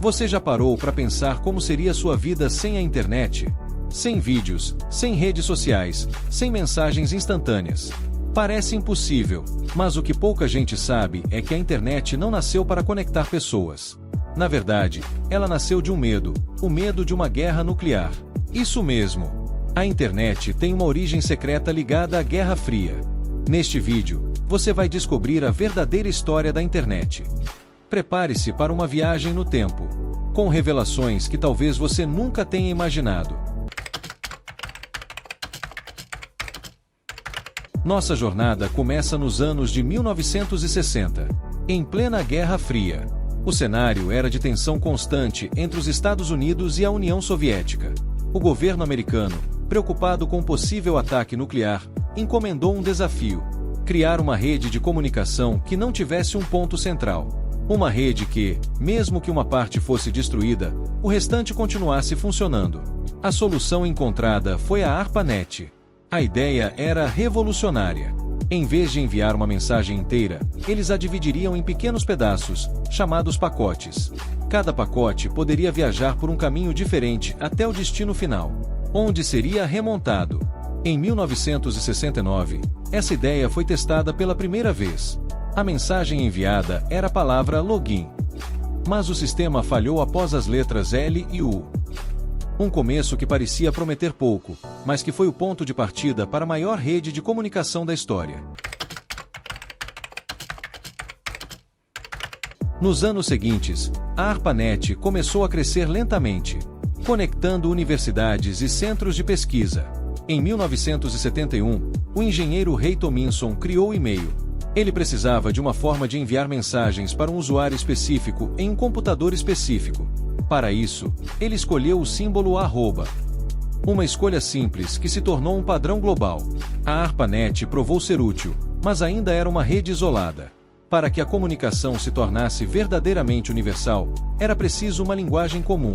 Você já parou para pensar como seria sua vida sem a internet? Sem vídeos, sem redes sociais, sem mensagens instantâneas. Parece impossível, mas o que pouca gente sabe é que a internet não nasceu para conectar pessoas. Na verdade, ela nasceu de um medo, o medo de uma guerra nuclear. Isso mesmo. A internet tem uma origem secreta ligada à Guerra Fria. Neste vídeo, você vai descobrir a verdadeira história da internet. Prepare-se para uma viagem no tempo, com revelações que talvez você nunca tenha imaginado. Nossa jornada começa nos anos de 1960, em plena Guerra Fria. O cenário era de tensão constante entre os Estados Unidos e a União Soviética. O governo americano, preocupado com possível ataque nuclear, encomendou um desafio: criar uma rede de comunicação que não tivesse um ponto central. Uma rede que, mesmo que uma parte fosse destruída, o restante continuasse funcionando. A solução encontrada foi a ARPANET. A ideia era revolucionária. Em vez de enviar uma mensagem inteira, eles a dividiriam em pequenos pedaços, chamados pacotes. Cada pacote poderia viajar por um caminho diferente até o destino final, onde seria remontado. Em 1969, essa ideia foi testada pela primeira vez. A mensagem enviada era a palavra login. Mas o sistema falhou após as letras L e U. Um começo que parecia prometer pouco, mas que foi o ponto de partida para a maior rede de comunicação da história. Nos anos seguintes, a ARPANET começou a crescer lentamente, conectando universidades e centros de pesquisa. Em 1971, o engenheiro Ray Tomlinson criou o e-mail. Ele precisava de uma forma de enviar mensagens para um usuário específico em um computador específico. Para isso, ele escolheu o símbolo @. Uma escolha simples que se tornou um padrão global. A ARPANET provou ser útil, mas ainda era uma rede isolada. Para que a comunicação se tornasse verdadeiramente universal, era preciso uma linguagem comum.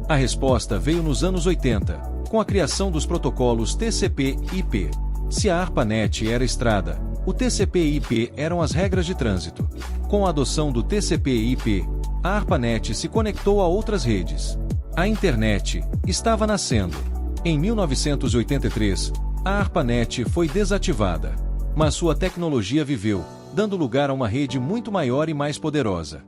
A resposta veio nos anos 80, com a criação dos protocolos TCP/IP. Se a ARPANET era estrada, o TCP/IP eram as regras de trânsito. Com a adoção do TCP/IP, a ARPANET se conectou a outras redes. A internet estava nascendo. Em 1983, a ARPANET foi desativada. Mas sua tecnologia viveu, dando lugar a uma rede muito maior e mais poderosa.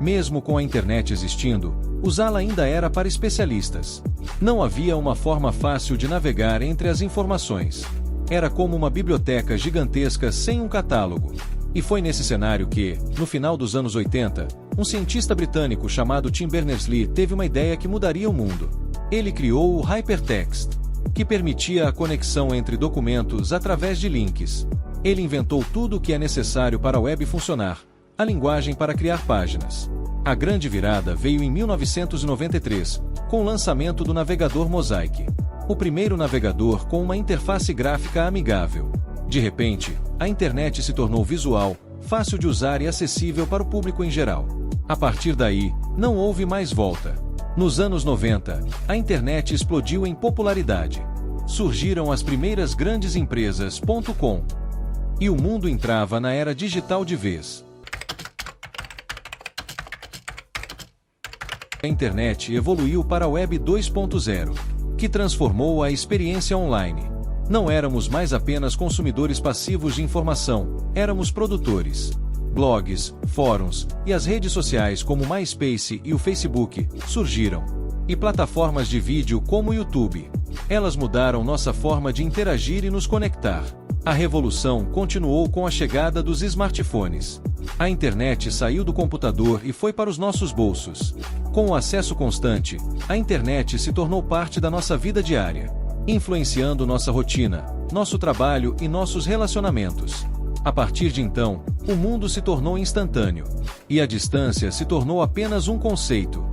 Mesmo com a internet existindo, usá-la ainda era para especialistas. Não havia uma forma fácil de navegar entre as informações. Era como uma biblioteca gigantesca sem um catálogo. E foi nesse cenário que, no final dos anos 80, um cientista britânico chamado Tim Berners-Lee teve uma ideia que mudaria o mundo. Ele criou o Hypertext, que permitia a conexão entre documentos através de links. Ele inventou tudo o que é necessário para a web funcionar: a linguagem para criar páginas. A grande virada veio em 1993, com o lançamento do navegador Mosaic. O primeiro navegador com uma interface gráfica amigável. De repente, a internet se tornou visual, fácil de usar e acessível para o público em geral. A partir daí, não houve mais volta. Nos anos 90, a internet explodiu em popularidade. Surgiram as primeiras grandes empresas .com. E o mundo entrava na era digital de vez. A internet evoluiu para a Web 2.0, que transformou a experiência online. Não éramos mais apenas consumidores passivos de informação, éramos produtores. Blogs, fóruns e as redes sociais como o MySpace e o Facebook surgiram. E plataformas de vídeo como o YouTube. Elas mudaram nossa forma de interagir e nos conectar. A revolução continuou com a chegada dos smartphones. A internet saiu do computador e foi para os nossos bolsos. Com o acesso constante, a internet se tornou parte da nossa vida diária, influenciando nossa rotina, nosso trabalho e nossos relacionamentos. A partir de então, o mundo se tornou instantâneo. E a distância se tornou apenas um conceito.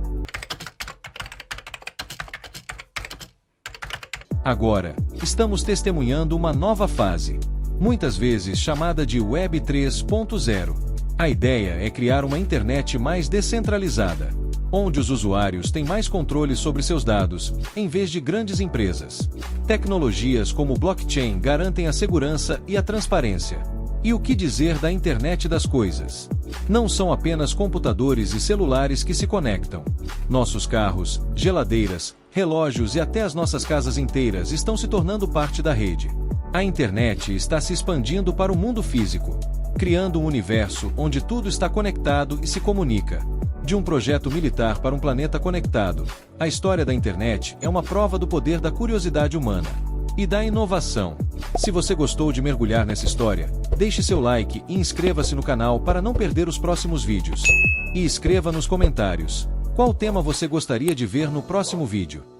Agora, estamos testemunhando uma nova fase, muitas vezes chamada de Web 3.0. A ideia é criar uma internet mais descentralizada, onde os usuários têm mais controle sobre seus dados, em vez de grandes empresas. Tecnologias como blockchain garantem a segurança e a transparência. E o que dizer da internet das coisas? Não são apenas computadores e celulares que se conectam. Nossos carros, geladeiras, relógios e até as nossas casas inteiras estão se tornando parte da rede. A internet está se expandindo para o mundo físico, criando um universo onde tudo está conectado e se comunica. De um projeto militar para um planeta conectado, a história da internet é uma prova do poder da curiosidade humana e da inovação. Se você gostou de mergulhar nessa história, deixe seu like e inscreva-se no canal para não perder os próximos vídeos. E escreva nos comentários qual tema você gostaria de ver no próximo vídeo.